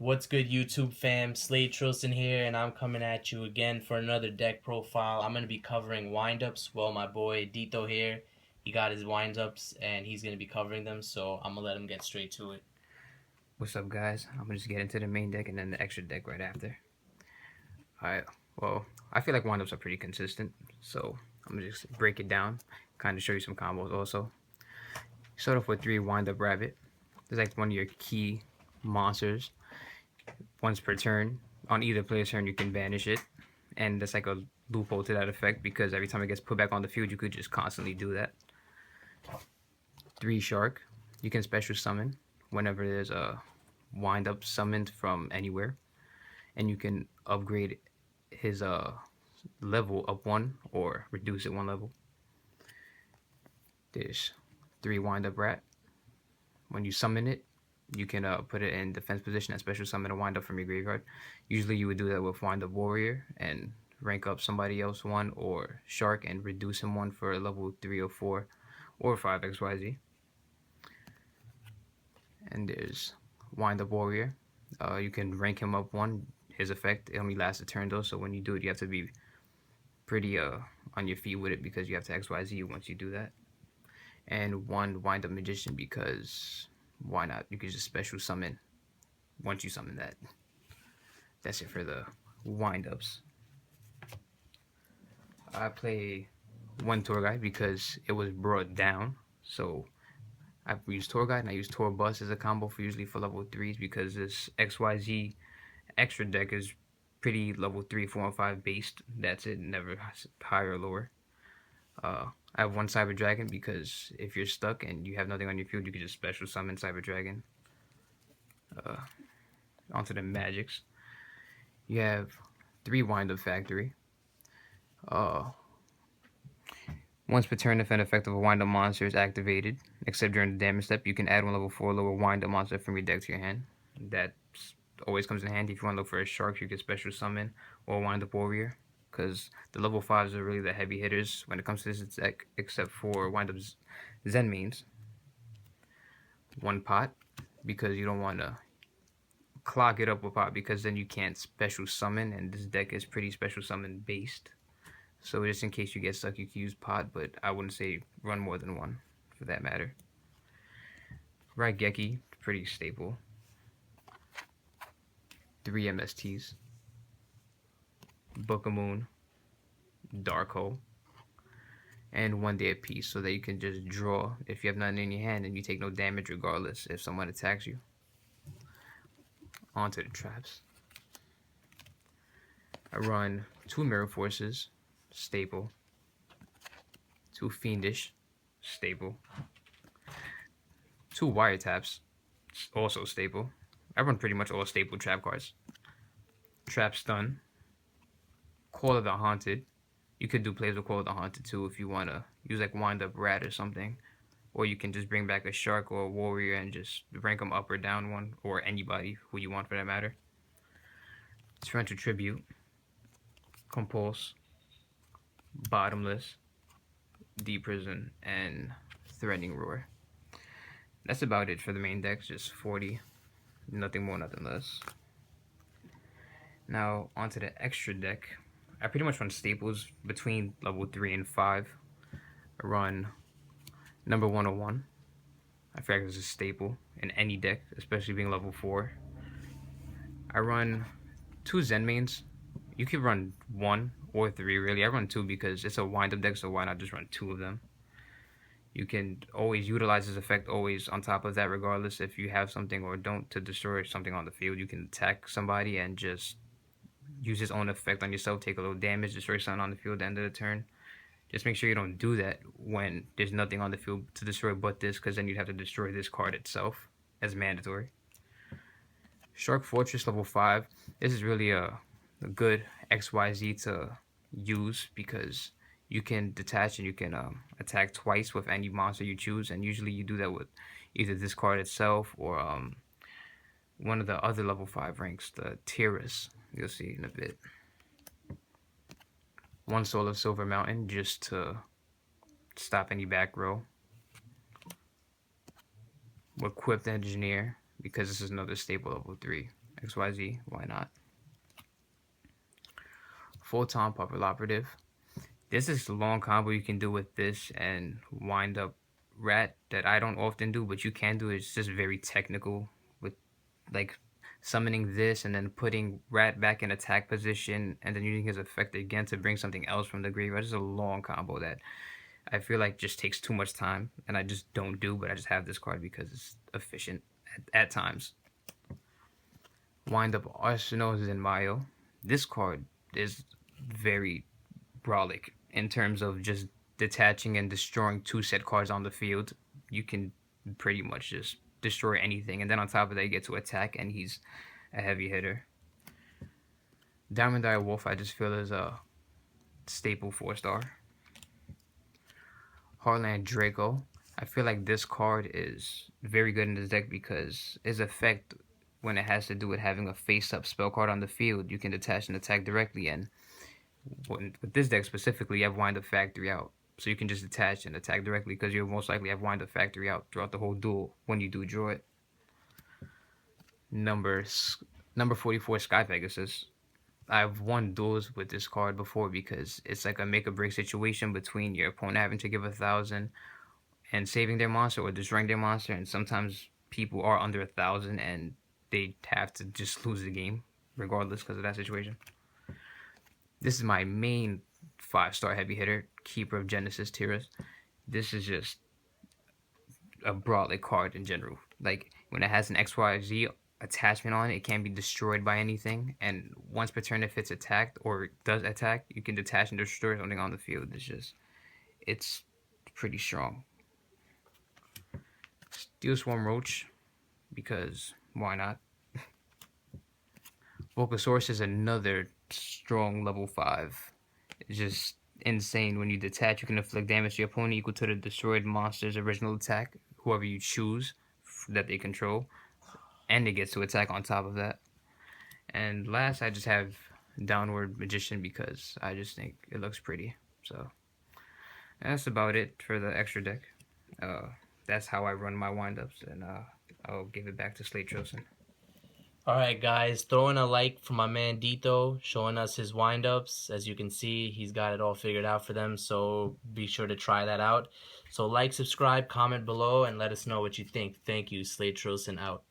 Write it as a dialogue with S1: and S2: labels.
S1: What's good, YouTube fam? Slade Trilson here, and I'm coming at you again for another deck profile. I'm going to be covering windups. Well, my boy Dito here, he got his windups, and he's going to be covering them, so I'm going to let him get straight to it.
S2: What's up, guys? I'm gonna just get into the main deck and then the extra deck right after. Alright, well, I feel like windups are pretty consistent, so I'm gonna just break it down, kind of show you some combos also. Start off with 3 Windup Rabbit. This is like one of your key monsters. Once per turn, on either player's turn, you can banish it, and that's like a loophole to that effect because every time it gets put back on the field, you could just constantly do that. 3 Shark. You can special summon whenever there's a Windup summoned from anywhere, and you can upgrade his level up 1 or reduce it 1 level. There's 3 Windup Rat. When you summon it, you can put it in defense position and special summon a Windup from your graveyard. Usually you would do that with Windup Warrior and rank up somebody else 1, or Shark and reduce him 1 for level 3 or 4 or 5 XYZ. And there's Windup Warrior. You can rank him up 1. His effect, it only lasts a turn though, so when you do it, you have to be pretty on your feet with it because you have to XYZ once you do that. And 1 Windup Magician because why not? You can just special summon once you summon that. That's it for the windups. I play 1 Tour Guide because it was brought down, so I use Tour Guide and I use Tour Bus as a combo for usually for level 3s because this XYZ extra deck is pretty level 3, 4, and 5 based. That's it, never higher or lower. I have 1 Cyber Dragon because if you're stuck and you have nothing on your field, you can just special summon Cyber Dragon. Onto the magics. You have 3 Windup Factory. Once per turn, if an effect of a Windup monster is activated, except during the damage step, you can add 1 level 4 lower Windup monster from your deck to your hand. That always comes in handy if you want to look for a Shark. You can special summon or Windup Warrior, because the level 5s are really the heavy hitters when it comes to this deck, except for Windup Zen mains. 1 Pot, because you don't want to clog it up with Pot, because then you can't special summon, and this deck is pretty special summon based. So just in case you get stuck, you can use Pot, but I wouldn't say run more than 1 for that matter. Raigeki, pretty stable. 3 MSTs. Book of Moon, Dark Hole, and 1 Day of Peace, so that you can just draw if you have nothing in your hand and you take no damage regardless if someone attacks you. Onto the traps. I run 2 Mirror Forces, stable. 2 Fiendish, stable. 2 Wiretaps, also stable. I run pretty much all staple trap cards. Trap Stun. Call of the Haunted. You could do plays with Call of the Haunted too if you want to use like Windup Rat or something. Or you can just bring back a Shark or a Warrior and just rank them up or down 1, or anybody who you want for that matter. Torrential Tribute. Compulse. Bottomless. Deep Prison, and Threatening Roar. That's about it for the main decks, just 40. Nothing more, nothing less. Now, onto the extra deck. I pretty much run staples between level 3 and 5. I run number 101. I feel like this is a staple in any deck, especially being level 4. I run 2 Zen mains. You could run 1 or 3, really. I run 2 because it's a wind-up deck, so why not just run 2 of them? You can always utilize this effect always on top of that, regardless if you have something or don't, to destroy something on the field. You can attack somebody and just use his own effect on yourself, take a little damage, destroy something on the field at the end of the turn. Just make sure you don't do that when there's nothing on the field to destroy but this, because then you'd have to destroy this card itself as mandatory. Shark Fortress level 5. This is really a good XYZ to use because you can detach and you can attack twice with any monster you choose, and usually you do that with either this card itself or one of the other level 5 ranks, the Tiras. You'll see in a bit. 1 Soul of Silver Mountain just to stop any back row. Equipped Engineer, because this is another staple level 3. XYZ, why not? Full-time Puppet Operative. This is a long combo you can do with this and wind up Rat that I don't often do, but you can do. It's just very technical with like summoning this and then putting Rat back in attack position and then using his effect again to bring something else from the graveyard. It's a long combo that I feel like just takes too much time and I just don't do, but I just have this card because it's efficient at times. Wind up Arsenal's in Mayo. This card is very brolic in terms of just detaching and destroying two set cards on the field. You can pretty much just destroy anything, and then on top of that, you get to attack, and he's a heavy hitter. Diamond Eye Wolf, I just feel is a staple 4-star. Heartland Draco, I feel like this card is very good in this deck because his effect, when it has to do with having a face-up spell card on the field, you can detach and attack directly, and with this deck specifically, you have Wind Up Factory out. So you can just detach and attack directly because you'll most likely have Wind Up Factory out throughout the whole duel when you do draw it. Number 44, Sky Pegasus. I've won duels with this card before because it's like a make or break situation between your opponent having to give 1,000 and saving their monster or destroying their monster, and sometimes people are under 1,000 and they have to just lose the game regardless because of that situation. This is my main 5-star heavy hitter, Keeper of Genesis Tiras. This is just a brolic card in general. Like, when it has an XYZ attachment on it, it can't be destroyed by anything. And once per turn, if it's attacked or does attack, you can detach and destroy something on the field. It's pretty strong. Steel Swarm Roach, because why not? Volcasaurus is another strong level 5. It's just insane. When you detach, you can inflict damage to your opponent equal to the destroyed monster's original attack, whoever you choose that they control, and it gets to attack on top of that. And last, I just have Downward Magician because I just think it looks pretty. So that's about it for the extra deck. That's how I run my windups, and I'll give it back to Slate Trosen.
S1: Alright guys, throwing a like for my man Dito, showing us his windups. As you can see, he's got it all figured out for them, so be sure to try that out. So like, subscribe, comment below, and let us know what you think. Thank you. Slate Trosen out.